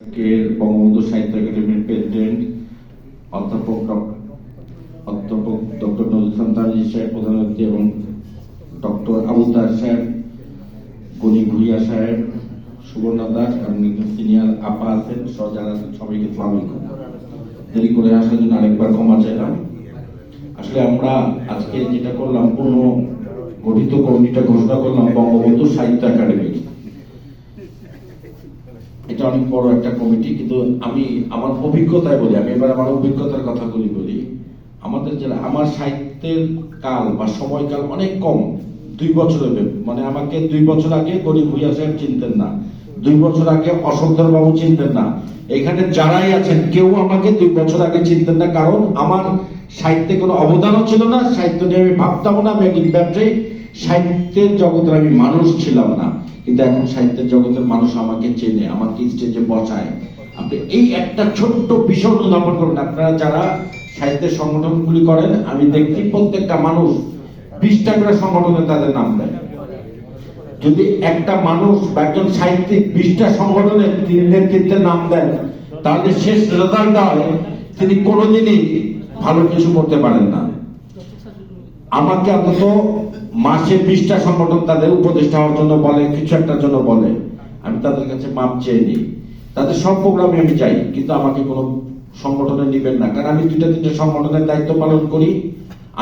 বঙ্গবন্ধু সাহিত্য একাডেমির প্রেসিডেন্ট অধ্যাপক ডক্টর নজরুল ইসলাম তানভীর সাহেব প্রধান অতিথি এবং ডক্টর আবু তাহের সাহেব, গনি ভুইয়া সাহেব, সুবর্ণা দাস এবং সিনিয়র আপা আছেন, যারা আছেন সবাইকে আসসালামু আলাইকুম। দেরি করে আসার জন্য আরেকবার ক্ষমা চাইলাম। আসলে আমরা আজকে যেটা করলাম, পুনঃ গঠিত কমিটিটা ঘোষণা করলাম বঙ্গবন্ধু সাহিত্য একাডেমি। এটা অনেক বড় একটা কমিটি, কিন্তু আমি আমার অভিজ্ঞতায় বলি, আমি এবার আমার অভিজ্ঞতার কথাগুলি বলি। আমাদের যারা আমার সাহিত্যের কাল বা সময়কাল অনেক কম, 2 বছরের, মানে আমাকে 2 বছর আগে গনি ভুইয়া সাহেব চিনতেন না, 2 বছর আগে অশোকধর বাবু চিনতেন না, এখানে যারাই আছেন কেউ আমাকে 2 বছর আগে চিনতেন না, কারণ আমার সাহিত্যে কোনো অবদানও ছিল না, সাহিত্য নিয়ে আমি ভাবতাম না, আমি একজন ব্যবসায়ী, সাহিত্যের জগতের আমি মানুষ ছিলাম না। কিন্তু এখন সাহিত্যের জগতের মানুষ আমাকে চেনে, আমাকে স্টেজে বসায়। আপনি এই একটা ছোট্ট বিষয় অনুধাবন করবেন, আপনারা যারা সাহিত্যের সংগঠনগুলি করেন, আমি দেখছি প্রত্যেকটা মানুষ 20টা করে সংগঠনে তাদের নাম দেয়। যদি একটা মানুষ বা একজন সাহিত্যিক 20টা সংগঠনে তিনি নেতৃত্বের নাম দেন, তাহলে শেষ রেজাল্ট হয় তিনি কোনোদিনই ভালো কিছু করতে পারেন না। আমাকে অন্তত মাসে 20টা সংগঠন তাদের উপদেষ্টা হওয়ার জন্য বলে, কিছু একটার জন্য বলে, আমি তাদের কাছে মাপ চেয়ে নিই। তাদের সব প্রোগ্রামে আমি যাই, কিন্তু আমাকে কোনো সংগঠনে নিবেন না, কারণ আমি 2টা-3টা সংগঠনের দায়িত্ব পালন করি,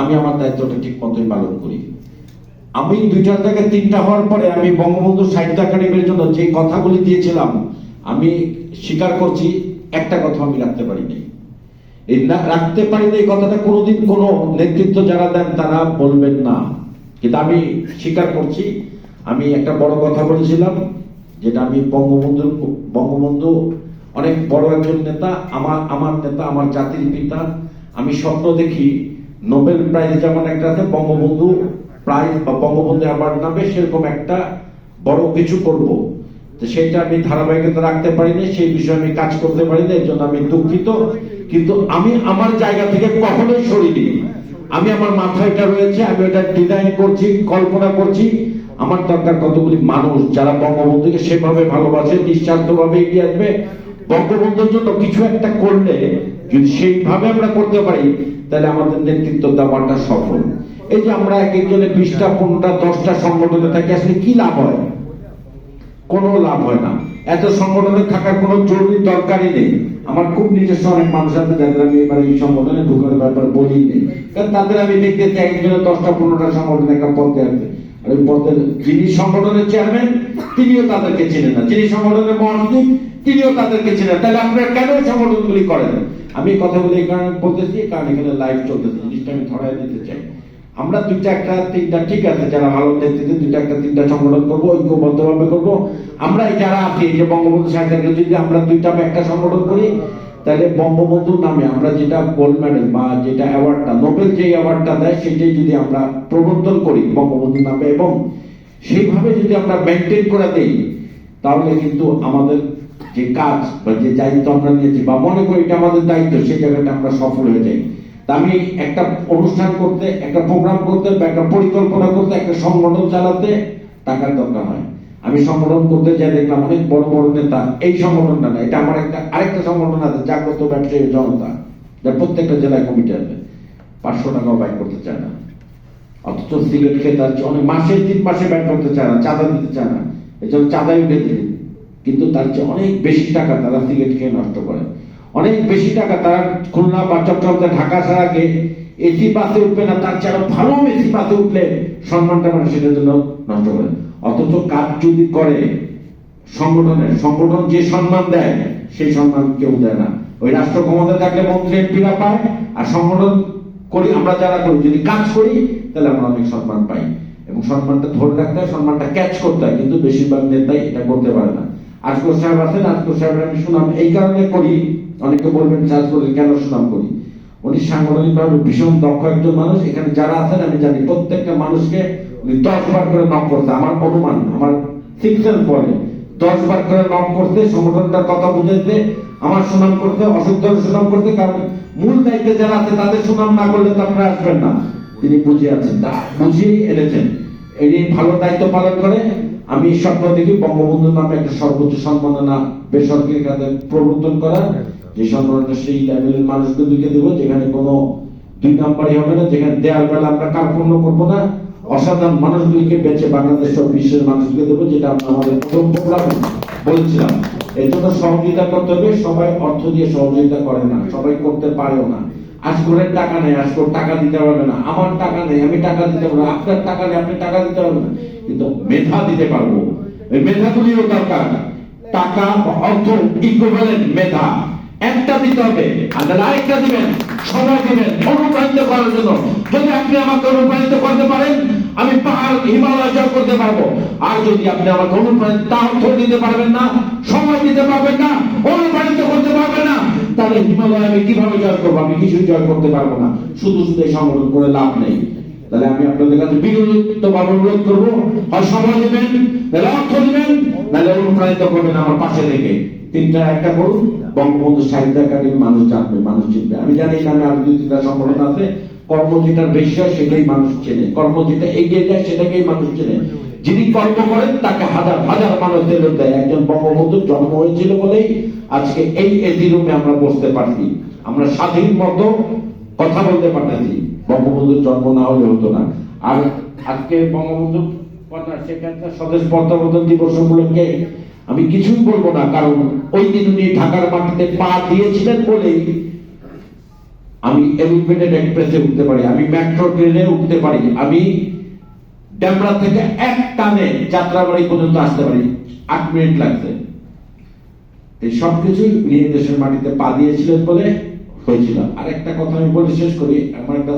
আমি আমার দায়িত্বটা ঠিক মতোই পালন করি। আমি 2টার থেকে 3টা হওয়ার পরে আমি বঙ্গবন্ধু সাহিত্য একাডেমির জন্য যে কথাগুলি দিয়েছিলাম, আমি স্বীকার করছি একটা কথা আমি রাখতে পারিনি। এই রাখতে পারিনি এই কথাটা কোনোদিন কোনো নেতৃত্ব যারা দেন তারা বলবেন না, কিন্তু আমি স্বীকার করছি আমি একটা বড় কথা বলেছিলাম, যেটা আমি বঙ্গবন্ধু অনেক বড় একজন নেতা, আমার নেতা, আমার জাতির পিতা। আমি স্বপ্ন দেখি নোবেল প্রাইজ যেমন একটা আছে, বঙ্গবন্ধু প্রাইজ বা বঙ্গবন্ধু অ্যাওয়ার্ড নামে সেরকম একটা বড় কিছু করব। তো সেটা আমি ধারাবাহিকতা রাখতে পারিনি, সেই বিষয়ে আমি কাজ করতে পারিনি, এর জন্য আমি দুঃখিত। কিন্তু আমি আমার জায়গা থেকে কখনোই সরিনি। আমি আমার মাথায় এটা রয়েছে, আমি এটা ডিজাইন করছি, কল্পনা করছি। আমার দরকার কতগুলি মানুষ যারা বঙ্গবন্ধুকে সেভাবে ভালোবাসে, নিঃস্বার্থভাবে এগিয়ে আসবে। বঙ্গবন্ধুর জন্য কিছু একটা করলে যদি সেইভাবে আমরা করতে পারি, তাহলে আমাদের নেতৃত্ব দেওয়াটা সফল। এই যে আমরা এক একজনে 20টা, 15টা, 10টা সংগঠনে থাকি, আসলে কি লাভ হয়? কোনো লাভ হয় না। এত সংগঠনে থাকার কোনো জরুরি দরকারই নেই। আমার খুব নিজস্ব অনেক মানুষ আছে যাদের আমি এবার এই সংগঠনে ঢুকার ব্যাপার বলি নেই, কারণ তাদের আমি দেখতে চাই একজনে 10টা, 15টা সংগঠনে একটা পদে আছে, আর ওই পদের যিনি সংগঠনের চেয়ারম্যান তিনিও তাদেরকে চেনেন না, যিনি সংগঠনের মহাসচিব তিনিও তাদেরকে চেনেন। তাহলে আপনারা কেন সংগঠনগুলি করেন? আমি কথাগুলি এই কারণে বলতেছি, কারণ এখানে লাইভ চলতেছে, জিনিসটা আমি ধরাই দিতে চাই। আমরা 2টা, 1টা, 3টা ঠিক আছে, যারা ভালো নেতৃত্বে 2টা, 1টা, 3টা সংগঠন করবো, ঐক্যবদ্ধভাবে করবো। আমরা যারা আছি, যে বঙ্গবন্ধু সাহিত্য একাডেমি, যদি আমরা 2টা বা 1টা সংগঠন করি, তাহলে বঙ্গবন্ধুর নামে আমরা যেটা গোল্ড মেডেল বা যেটা অ্যাওয়ার্ডটা, নোবেল যে অ্যাওয়ার্ডটা দেয়, সেটাই যদি আমরা প্রবর্তন করি বঙ্গবন্ধুর নামে এবং সেইভাবে যদি আমরা মেনটেন করে দেই, তাহলে কিন্তু আমাদের যে কাজ বা যে দায়িত্ব আমরা নিয়েছি বা মনে করি এটা আমাদের দায়িত্ব, সেই জায়গাটা আমরা সফল হয়ে যাই। আমি একটা অনুষ্ঠান করতে, একটা প্রোগ্রাম করতে বা একটা পরিকল্পনা করতে, একটা সংগঠন চালাতে টাকার দরকার হয়। আমি সংগঠন করতে যাই, দেখলাম অনেক বড় বড় নেতা, এই সংগঠনটা না, এটা আমার আরেকটা সংগঠন আছে, জাগ্রত ব্যবসায়ী জনতা, যার প্রত্যেকটা জেলায় কমিটি আছে, 500 টাকাও ব্যয় করতে চায় না। অথচ সিগারেট খেয়ে তার অনেক মাসে 3 মাসে ব্যয় করতে চায় না, চাঁদা দিতে চায় না, এই জন্য চাঁদাই উঠে দিন। কিন্তু তার চেয়ে অনেক বেশি টাকা তারা সিগারেট খেয়ে নষ্ট করে, অনেক বেশি টাকা তারা খুলনা বা চট্টগ্রাম ঢাকা ছাড়া আগে এসি বাসে উঠবে না, তার চেয়ে আরো ভালো এসি বাসে উঠলে সম্মানটা মানে সেটার জন্য নষ্ট করে। অথচ কাজ যদি করে সংগঠন যে সম্মান দেয়, সেই সম্মান কেউ দেয় না। ওই রাষ্ট্র ক্ষমতা থাকলে মন্ত্রী এমপিরা পায়, আর সংগঠন করি আমরা যারা করি, যদি কাজ করি, তাহলে আমরা অনেক সম্মান পাই। এবং সম্মানটা ধরে রাখতে হয়, সম্মানটা ক্যাচ করতে হয়, কিন্তু বেশিরভাগ নেতাই এটা করতে পারে না। আজকর সাহেব আছেন, আজকর সাহেবের আমি সুনাম এই কারণে করি, অনেকে বলবেন চাষ করি কেন সুনাম করি, উনি সাংগঠনিকভাবে ভীষণ দক্ষ একজন মানুষ। এখানে যারা আছেন আমি জানি প্রত্যেকটা মানুষকে উনি 10 বার করে নক করতে, আমার অনুমান, আমার শিক্ষার পরে 10 বার করে নক করতে, সংগঠনটার কথা বুঝাইতে, আমার সুনাম করতে, অসুস্থ সুনাম করতে। কারণ মূল দায়িত্বে যারা আছে তাদের সুনাম না করলে তো আপনারা আসবেন না। তিনি বুঝে আছেন, তা বুঝিয়েই এনেছেন, এই ভালো দায়িত্ব পালন করে। আমি স্বপ্ন দেখি বঙ্গবন্ধুর নামে একটা সর্বোচ্চ সম্মাননা বেসরকারি খাতে প্রবর্তন করা, যে সম্পর্কে সেই লেভেলের মানুষগুলোকে দেবো, যেখানে কোনো দুই নাম্বারই হবে না, যেখানে দেওয়ার বেলা আমরা কার্পণ্য করবো না, অসাধারণ মানুষগুলিকে বেঁচে বাংলাদেশ ও বিশ্বের মানুষকে দেবো, যেটা আমরা আমাদের প্রথম প্রোগ্রামে বলেছিলাম। এর জন্য সহযোগিতা করতে হবে। সবাই অর্থ দিয়ে সহযোগিতা করে না, সবাই করতে পারেও না। আজকের টাকা নেই, আজকের টাকা দিতে পারবে না, আমার টাকা নেই আমি টাকা দিতে পারবো, আপনার টাকা নেই আপনি টাকা দিতে পারবেন না, কিন্তু মেধা দিতে পারবো। এই মেধাগুলিও দরকার। টাকা অর্থ ইকুইভ্যালেন্ট মেধা একটা দিতে হবে, আর আরেকটা দিবেন, সময় দিবেন অনুপ্রাণিত করার জন্য। যদি আপনি আমাকে অনুপ্রাণিত করতে পারেন, আমি পাহাড় হিমালয় জয় করতে পারবো। আর যদি আপনি আমাকে অনুপ্রাণিত অর্থ দিতে পারবেন না, সময় দিতে পারবেন না, অনুপ্রাণিত করতে পারবেন না, তাহলে হিমালয় আমি কিভাবে জয় করবো? আমি কিছুই জয় করতে পারবো না। শুধু শুধু এই সংগঠন করে লাভ নেই। তাহলে আমি আপনাদের কাছে বিনীতভাবে অনুরোধ করবো, হয় সময় দিবেন, নাহলে অর্থ দিবেন, নাহলে অনুপ্রাণিত করবেন আমার পাশে থেকে। তিনটা একটা করুন, বঙ্গবন্ধু সাহিত্য একাডেমি মানুষ জানবে, মানুষ চিনবে। আমি জানি নামে আরো দুই তিনটা সংগঠন আছে, কর্ম যেটা বেশি হয় সেটাই মানুষ চেনে, কর্ম যেটা এগিয়ে যায় সেটাকেই মানুষ চেনে। যিনি কর্ম করেন তাকে হাজার হাজার মানুষ ফেরত দেয়। একজন বঙ্গবন্ধুর জন্ম হয়েছিল বলেই আজকে এই এজি রুমে আমরা বসতে পারছি, আমরা স্বাধীন মতো কথা বলতে পারতেছি। বঙ্গবন্ধুর জন্ম না হলে হতো না। আর আজকে বঙ্গবন্ধু সেখানকার স্বদেশ প্রত্যাবর্তন দিবস উপলক্ষে আমি কিছুই বলবো না, কারণ ওই দিন উনি ঢাকার মাটিতে পা দিয়েছিলেন বলেই আমি এলিভেটেড এক্সপ্রেসে উঠতে পারি, আমি মেট্রো ট্রেনে উঠতে পারি, আমি ডেমরা থেকে এক টানে যাত্রাবাড়ি পর্যন্ত আসতে পারি, 8 মিনিট লাগছে। এই সবকিছুই উনি দেশের মাটিতে পা দিয়েছিলেন বলে হয়েছিল। আর একটা কথা আমি বলে শেষ করি, আমার একটা